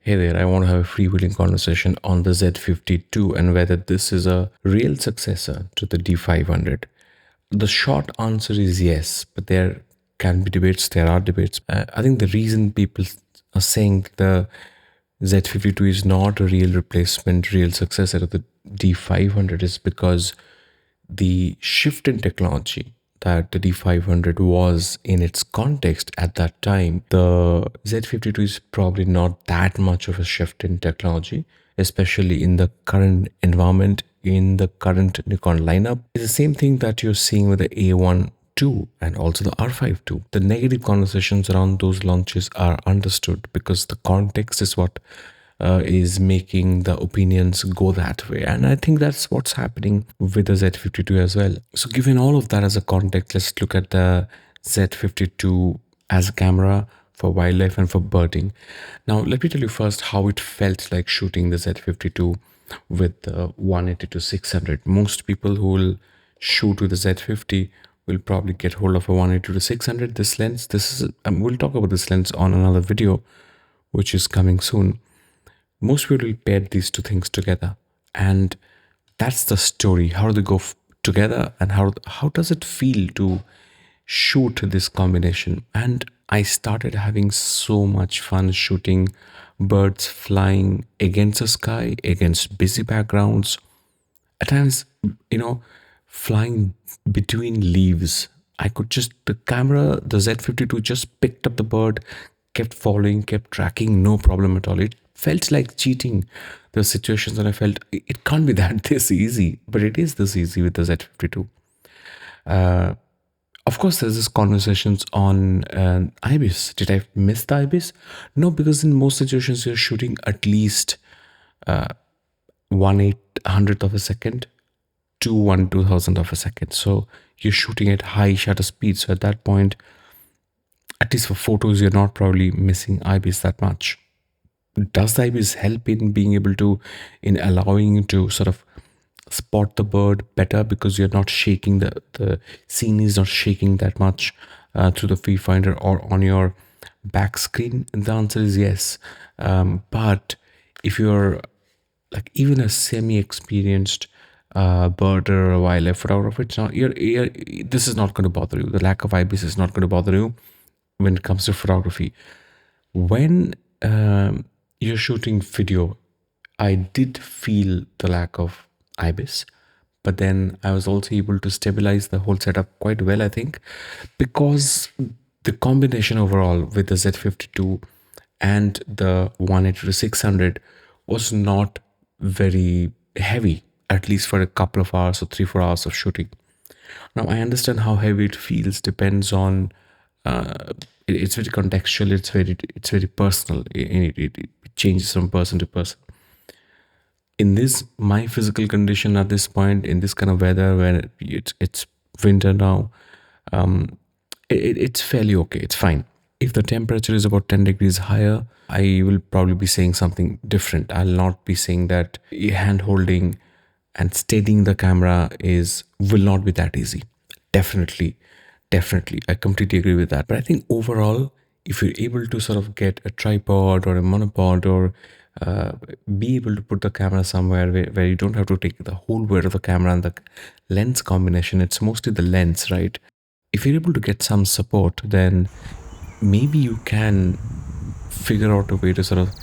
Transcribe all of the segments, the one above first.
Hey there, I want to have a freewheeling conversation on the Z50II and whether this is a real successor to the D500. The short answer is yes, but there can be debates, there are debates. I think the reason people are saying the Z52 is not a real replacement, real successor to the D500 is because the shift in technology that the D500 was in its context at that time, the Z52 is probably not that much of a shift in technology, especially in the current environment, in the current Nikon lineup. It's the same thing that you're seeing with the A1 II and also the R5 II. The negative conversations around those launches are understood because the context is what is making the opinions go that way. And I think that's what's happening with the Z52 as well. So, given all of that as a context, let's look at the Z52 as a camera for wildlife and for birding. Now, let me tell you first how it felt like shooting the Z52 with the 180 to 600. Most people who will shoot with the Z50 will probably get hold of a 180 to 600. This lens, this is, we'll talk about this lens on another video, which is coming soon. Most people will pair these two things together, and that's the story. How do they go together, and how does it feel to shoot this combination? And I started having so much fun shooting birds flying against the sky, against busy backgrounds. At times, flying between leaves. I could just, the camera, the Z52 just picked up the bird, kept following, kept tracking, no problem at all. It felt like cheating. There were situations that I felt it can't be that this easy, but it is this easy with the Z52. Of course, there's this conversations on ibis. Did I miss the ibis? No, because in most situations you're shooting at least 1/800th of a second to 1/2000th of a second. So you're shooting at high shutter speed. So at that point, at least for photos, you're not probably missing ibis that much. Does the ibis help in being able to, in allowing you to sort of spot the bird better because you're not shaking, the scene is not shaking that much through the viewfinder or on your back screen? And the answer is yes. But if you're like even a semi-experienced birder or a wildlife photographer, it's not, this is not going to bother you. The lack of ibis is not going to bother you when it comes to photography. When you're shooting video, I did feel the lack of ibis, but then I was also able to stabilize the whole setup quite well, I think, because the combination overall with the Z52 and the 180 to 600 was not very heavy, at least for a couple of hours or 3-4 hours of shooting. Now I understand how heavy it feels depends on it's very contextual, it's very personal. It changes from person to person. In this, my physical condition at this point, in this kind of weather where it's winter now, it's fairly okay. It's fine. If the temperature is about 10 degrees higher, I will probably be saying something different. I'll not be saying that hand holding and steadying the camera will not be that easy. Definitely, I completely agree with that. But I think overall, if you're able to sort of get a tripod or a monopod or be able to put the camera somewhere where you don't have to take the whole weight of the camera and the lens combination, it's mostly the lens, right? If you're able to get some support, then maybe you can figure out a way to sort of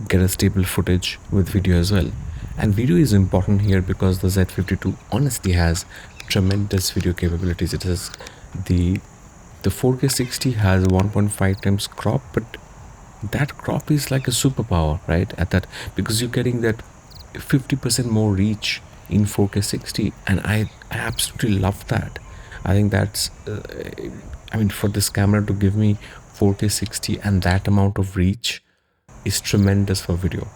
get a stable footage with video as well. And video is important here because the Z52 honestly has tremendous video capabilities. It has the 4K 60 has 1.5 times crop, but that crop is like a superpower, right? At that, because you're getting that 50% more reach in 4K 60, and I absolutely love that. I think that's for this camera to give me 4K 60 and that amount of reach is tremendous for video.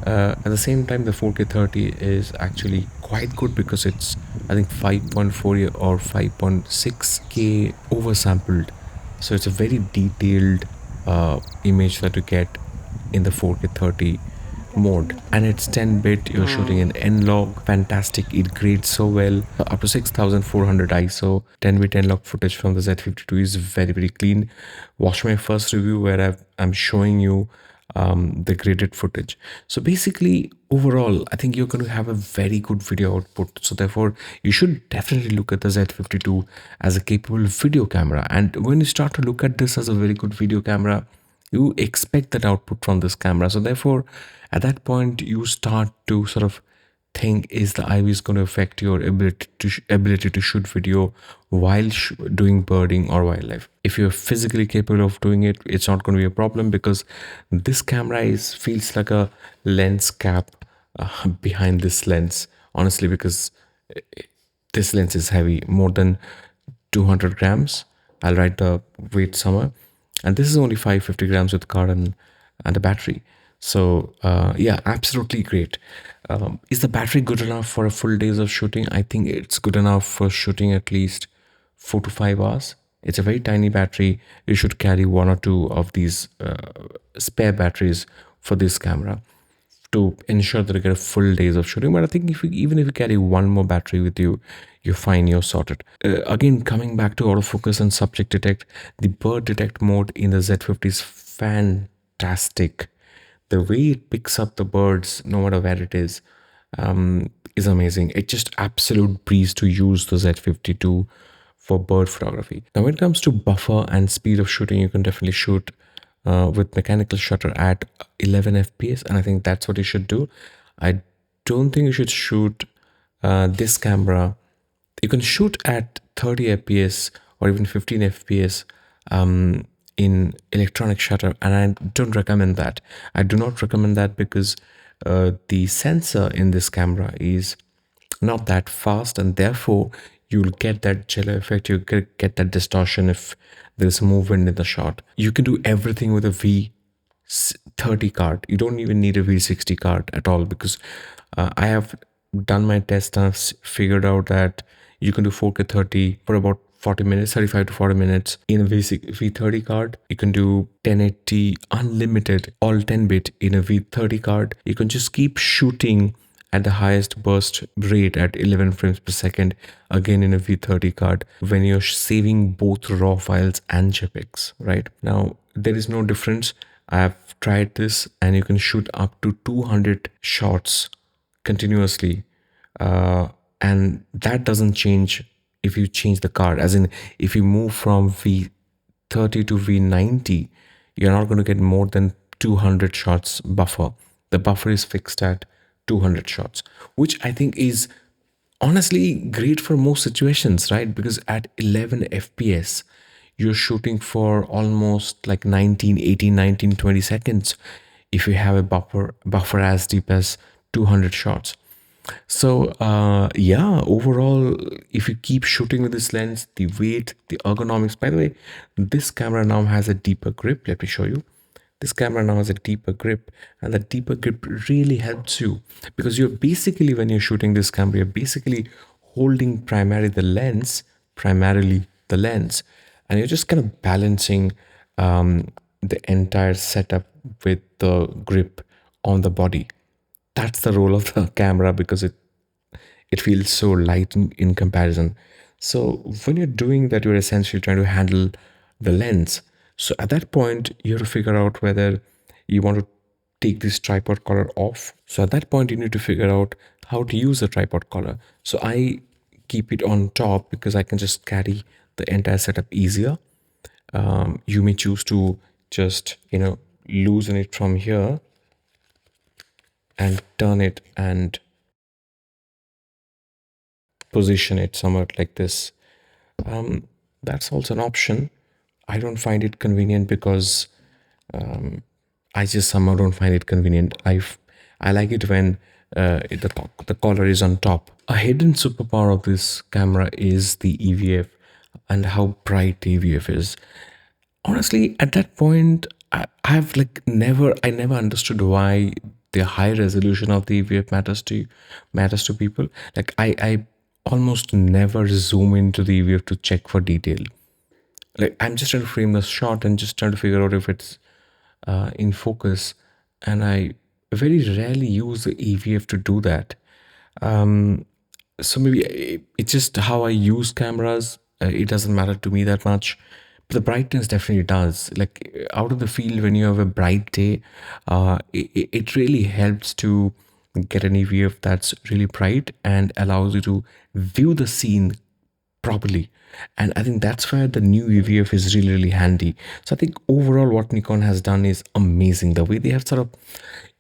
At the same time, the 4K 30 is actually quite good because it's, I think, 5.4 or 5.6K oversampled. So it's a very detailed image that you get in the 4K 30 mode, and it's 10-bit. You're shooting in N-Log. Fantastic. It grades so well. Up to 6400 ISO. 10-bit N-Log footage from the Z52 is very, very clean. Watch my first review where I'm showing you the graded footage. So basically, overall, I think you're going to have a very good video output. So therefore, you should definitely look at the Z52 as a capable video camera. And when you start to look at this as a very good video camera, you expect that output from this camera. So therefore, at that point, you start to sort of think, is the IVs going to affect your ability to shoot video while doing birding or wildlife? If you're physically capable of doing it, it's not going to be a problem, because this camera is feels like a lens cap behind this lens, honestly, because this lens is heavy, more than 200 grams. I'll write the weight somewhere. And this is only 550 grams with card and a battery. So yeah, absolutely great. Is the battery good enough for a full days of shooting? I think it's good enough for shooting at least 4 to 5 hours. It's a very tiny battery. You should carry one or two of these spare batteries for this camera to ensure that you get a full days of shooting. But I think even if you carry one more battery with you, you're fine, you're sorted. Again, coming back to autofocus and subject detect, the bird detect mode in the Z50 is fantastic. The way it picks up the birds, no matter where it is amazing. It's just absolute breeze to use the Z52 for bird photography. Now, when it comes to buffer and speed of shooting, you can definitely shoot with mechanical shutter at 11 fps, and I think that's what you should do. I don't think you should shoot this camera. You can shoot at 30 fps or even 15 fps in electronic shutter, and I don't recommend that. I do not recommend that because the sensor in this camera is not that fast, and therefore you'll get that jello effect. You get that distortion if there's movement in the shot. You can do everything with a V30 card. You don't even need a V60 card at all, because I have done my test and I've figured out that you can do 4K 30 for about 40 minutes, 35 to 40 minutes in a V30 card. You can do 1080 unlimited, all 10-bit in a V30 card. You can just keep shooting at the highest burst rate at 11 frames per second, again in a V30 card, when you're saving both raw files and JPEGs, right? Now, there is no difference. I have tried this, and you can shoot up to 200 shots continuously, and that doesn't change if you change the card. As in, if you move from V30 to V90, you're not going to get more than 200 shots buffer. The buffer is fixed at 200 shots, which I think is honestly great for most situations, right? Because at 11 fps, you're shooting for almost like 19, 18, 19, 20 seconds if you have a buffer as deep as 200 shots. So yeah, overall, if you keep shooting with this lens, the weight, the ergonomics, by the way, this camera now has a deeper grip. Let me show you. This camera now has a deeper grip, and the deeper grip really helps you, because you're basically, when you're shooting this camera, you're basically holding primarily the lens, and you're just kind of balancing the entire setup with the grip on the body. That's the role of the camera, because it feels so light in comparison. So when you're doing that, you're essentially trying to handle the lens. So at that point, you have to figure out whether you want to take this tripod collar off. So at that point, you need to figure out how to use the tripod collar. So I keep it on top because I can just carry the entire setup easier. You may choose to just, loosen it from here and turn it and position it somewhere like this. That's also an option. I don't find it convenient because I just somehow don't find it convenient. I like it when the collar is on top. A hidden superpower of this camera is the EVF and how bright the EVF is. Honestly, at that point, I've like I never understood why the high resolution of the EVF matters to people. Like I almost never zoom into the EVF to check for detail. Like I'm just trying to frame the shot and just trying to figure out if it's in focus, and I very rarely use the EVF to do that. So maybe it's just how I use cameras. It doesn't matter to me that much. The brightness definitely does. Like out of the field, when you have a bright day, it really helps to get an EVF that's really bright and allows you to view the scene properly. And I think that's where the new EVF is really, really handy. So I think overall, what Nikon has done is amazing. The way they have sort of,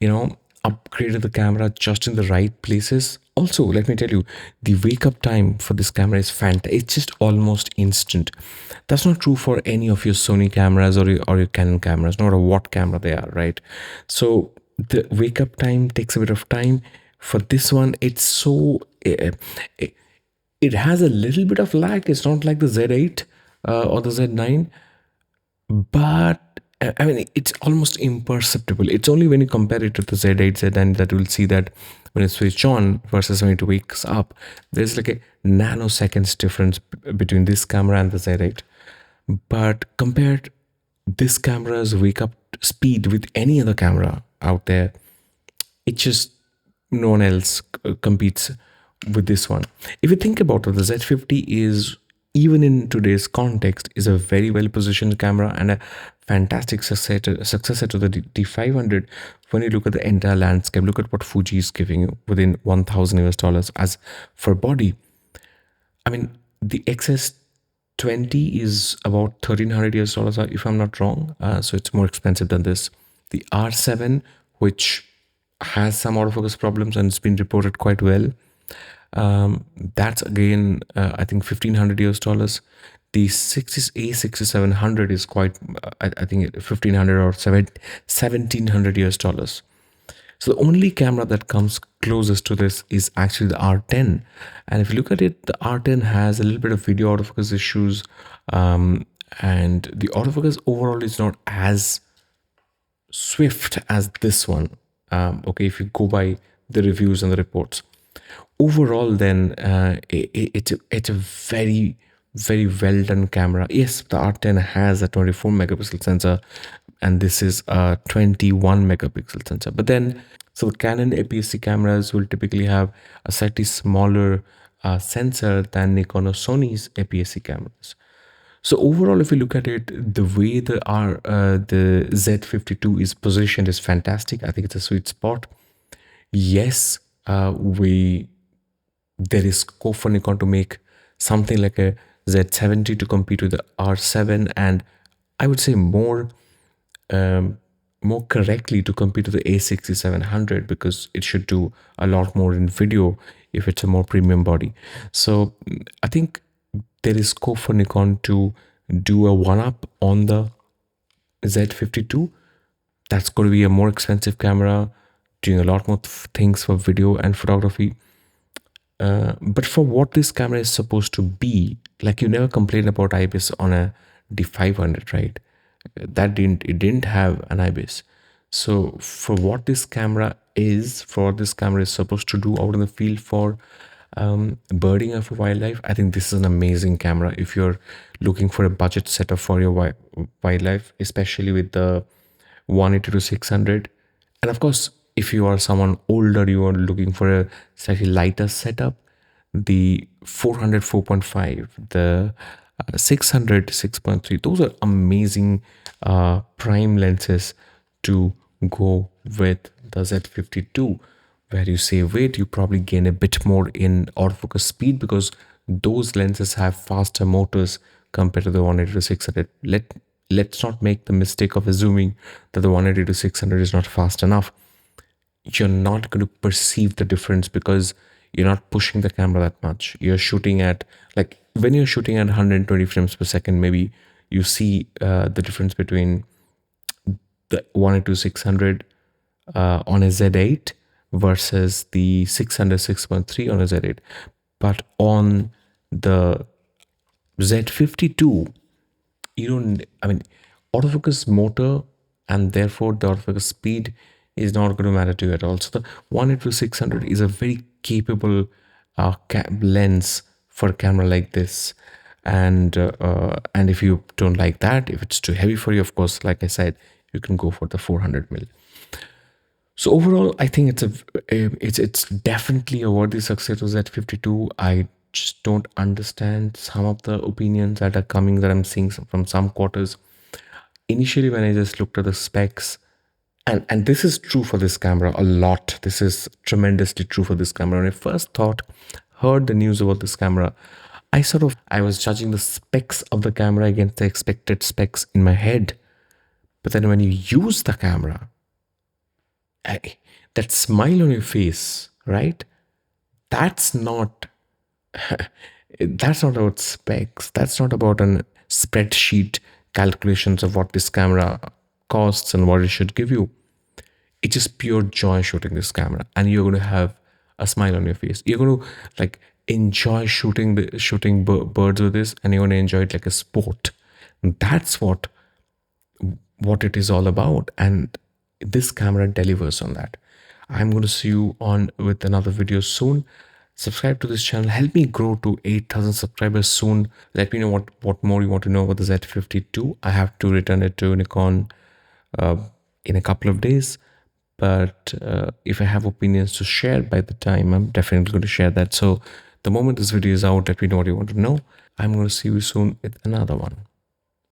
you know, upgraded the camera just in the right places. Also, let me tell you, the wake up time for this camera is fantastic. It's just almost instant. That's not true for any of your Sony cameras or your Canon cameras, no matter what camera they are, right? So the wake up time takes a bit of time. For this one, it's so it has a little bit of lag. It's not like the Z8 or the Z9, but I mean, it's almost imperceptible. It's only when you compare it to the Z8, Z9 that you'll see that when it's switched on versus when it wakes up, there's like a nanoseconds difference between this camera and the Z8. But compared this camera's wake up speed with any other camera out there, it just no one else competes with this one. If you think about it, the Z50 is, even in today's context, is a very well positioned camera and a fantastic successor to the D500. When you look at the entire landscape, look at what Fuji is giving you within 1,000 US dollars as for body. I mean, the XS20 is about 1,300 US dollars, if I'm not wrong. So it's more expensive than this. The R7, which has some autofocus problems and it's been reported quite well, that's again, I think 1,500 US dollars. The A6700 is quite, I think 1,500 or 1,700 US dollars. So the only camera that comes closest to this is actually the R10. And if you look at it, the R10 has a little bit of video autofocus issues. And the autofocus overall is not as swift as this one. Okay, if you go by the reviews and the reports. Overall, then, it's a very, very well done camera. Yes, the R10 has a 24 megapixel sensor, and this is a 21 megapixel sensor. But then, so the Canon APS-C cameras will typically have a slightly smaller sensor than Nikon or Sony's APS-C cameras. So overall, if you look at it, the way the Z52 is positioned is fantastic. I think it's a sweet spot. Yes, there is scope for Nikon to make something like a Z70 to compete with the R7, and I would say more correctly to compete with the A6700, because it should do a lot more in video if it's a more premium body. So I think there is scope for Nikon to do a one-up on the Z52. That's going to be a more expensive camera, doing a lot more things for video and photography. But for what this camera is supposed to be, like, you never complain about IBIS on a D500, right? It didn't have an IBIS. So for what this camera is, supposed to do out in the field for birding and for wildlife, I think this is an amazing camera. If you're looking for a budget setup for your wildlife, especially with the 180 to 600, and of course, if you are someone older, you are looking for a slightly lighter setup, the 400 4.5, the 600 6.3, those are amazing prime lenses to go with the Z52. Where you save weight, you probably gain a bit more in autofocus speed, because those lenses have faster motors compared to the 180 to 600. Let's not make the mistake of assuming that the 180 to 600 is not fast enough. You're not going to perceive the difference because you're not pushing the camera that much. You're shooting at, like, when you're shooting at 120 frames per second, maybe you see the difference between the 180 to 600 on a Z8 versus the 600 6.3 on a Z8. But on the Z52, autofocus motor and therefore the autofocus speed is not going to matter to you at all. So the 180 to 600 is a very capable lens for a camera like this. And if you don't like that, if it's too heavy for you, of course, like I said, you can go for the 400mm. So overall, I think it's definitely a worthy success to Z52. I just don't understand some of the opinions that are coming, that I'm seeing from some quarters. Initially, when I just looked at the specs, and this is true for this camera a lot. This is tremendously true for this camera. When I first heard the news about this camera, I was judging the specs of the camera against the expected specs in my head. But then when you use the camera, that smile on your face, right? That's not that's not about specs. That's not about a spreadsheet calculations of what this camera costs and what it should give you. It's just pure joy shooting this camera, and you're going to have a smile on your face. You're going to like enjoy shooting birds with this, and you're going to enjoy it like a sport. And that's what it is all about, and this camera delivers on that. I'm going to see you on with another video soon. Subscribe to this channel, help me grow to 8,000 subscribers soon. Let me know what more you want to know about the Z50II. I have to return it to Nikon in a couple of days, but if I have opinions to share by the time, I'm definitely going to share that. So the moment this video is out, let me know what you want to know. I'm going to see you soon with another one.